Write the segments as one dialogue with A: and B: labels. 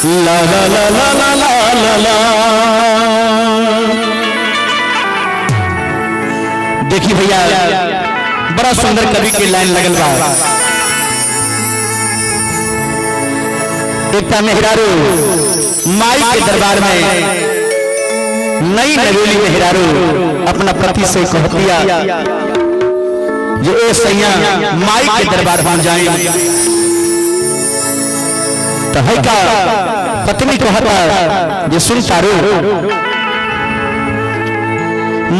A: ला ला ला ला ला ला ला। देखिए भैया बड़ा सुंदर कवि की लाइन लगल बा। एकता मेहरारू माई के दरबार में नई नवेली मेहरारू अपना पति से कहतिया जो ए सैया माई के दरबार में जाए तो है का पत्नी कहता जो सुन सारू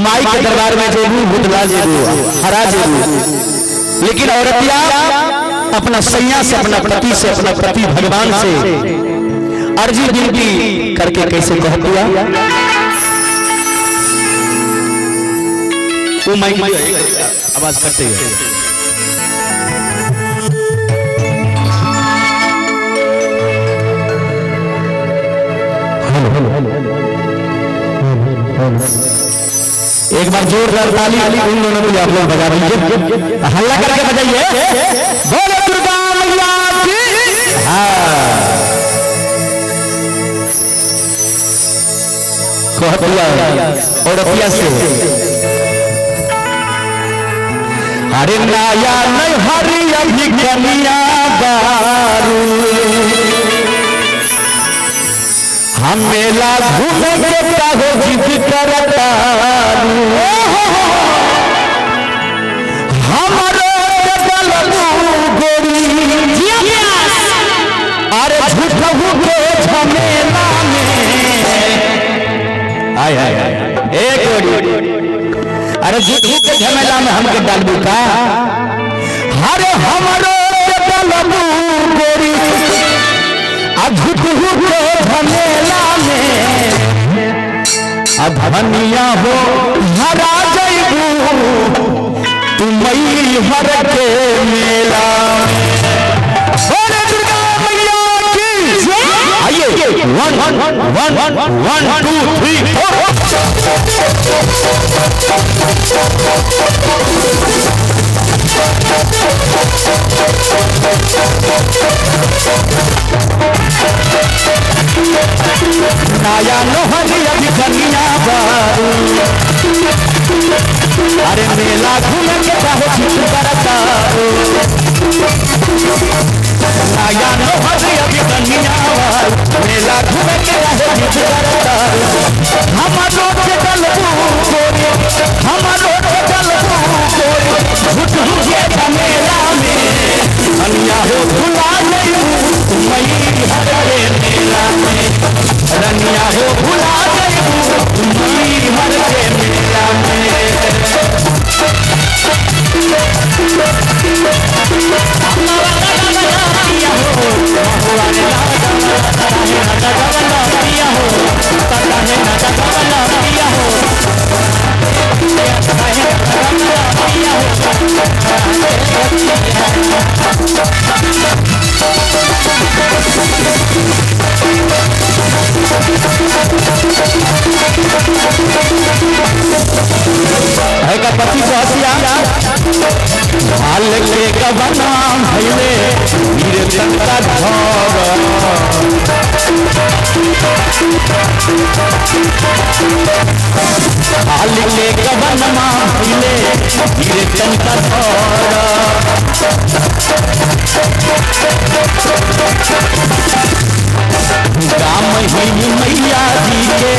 A: माई के दरबार में जेबू भूतला जेबू हरा जेबू, लेकिन औरतिया अपना सैया से अपना पति से अपना पति भगवान से अर्जी विनती करके कैसे कहतिया वो माइक आवाज करते हैं। एक बार जोरदार ताली उन दोनों को आप लोग बजा दीजिए, हल्ला करके बजाइए। बोलो दुर्गा मैया की। कहतिया औरतिया से अरे नाया नहीं हरी अभी कनिया बारू हम मेला घूमे के काहो जिद करता हमारो गोरी अरे झूठा के झमेला में आय आय एक गोरी अरे झूठू के झमेला में हमके डालबू का अरे हमारो गोरी झूठू के झमेला में धनिया हो हरा जइबू तुम हर के मेला। बोले दुर्गा मैया की। आइए 1 2 3 4 नाया लोहरी अभी कनिया बारू अरे मेला घूमे के चाहे चित्र करता नाया लोहरी अभी कनिया बारू मेला घूमे के चाहे चित्र करता हमारो के चलबू गोरी हमारो के चलबू गोरी झूठ के झमेला में कनिया हो भुला जइबू मई हर के मेला में रनिया हो भुला जइबू मई हर के मेला में। का पति कहतिया हाल के कबना भइले वीर चंद्रा घर हाल के कबना भइले वीर चंद्रा राम ही मैया जी के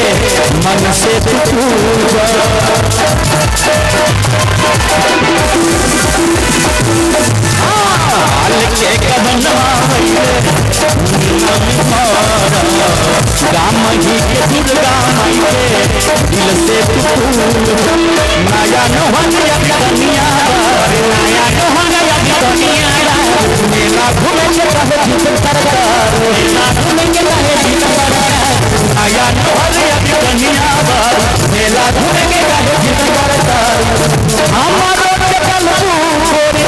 A: मन से पूजा हाल के कबना राम ही के दुर्गा माई के दिल से नया नोहन कनिया नया नोहन कनिया मेला घूमे के चाहे चित्र करता मेला घूमे के चाहे चित्र करता नया नोहन कनिया मेला घूमे के चाहे चित्र करता हमारो के चलबू गोरी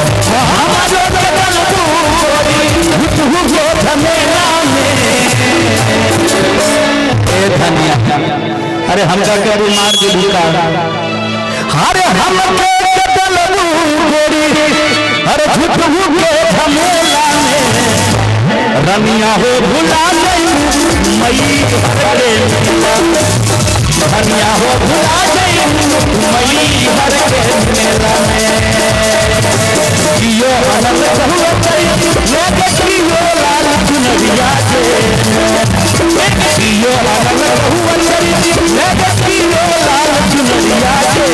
A: हमारो के चलबू गोरी झूठू के झमेला में ए धनिया अरे हम जाके अभी मार दे भूखा अरे हम के चलबू गोरी अरे झूठू के झमेला में रनिया हो भुला जइबू मई हर के मेला धनिया हो भुला गई मई हर के मेला में कियो अनल बहु चली लेके कियो लाल चुनरिया के कियो अनल बहु चली लेके कियो लाल चुनरिया के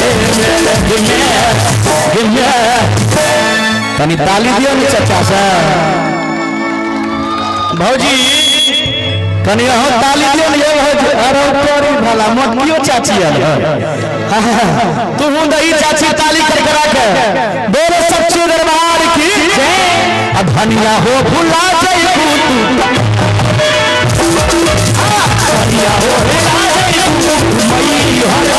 A: तनी ताली दियो न चाचा सा भौजी तनी हो ताली दियो न ये अरे तोरी भला मत क्यों चाची तू हूं दही चाची ताली कर के बोले सच्चे दरबार की जय धनिया हो भुला जाई तू धनिया हो भुला जाई मई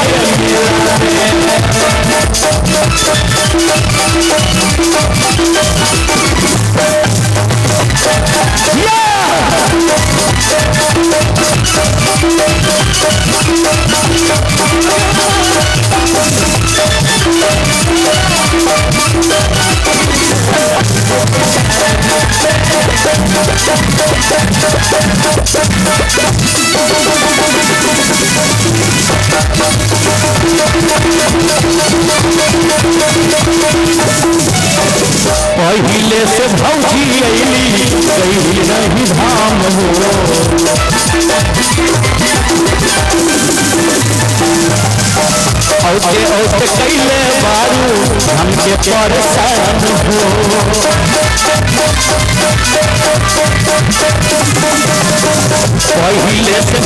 A: पहले से भौजी अली कहीं नहीं धाम हो औते औते कैले बारू हमके परेशान हो पहले से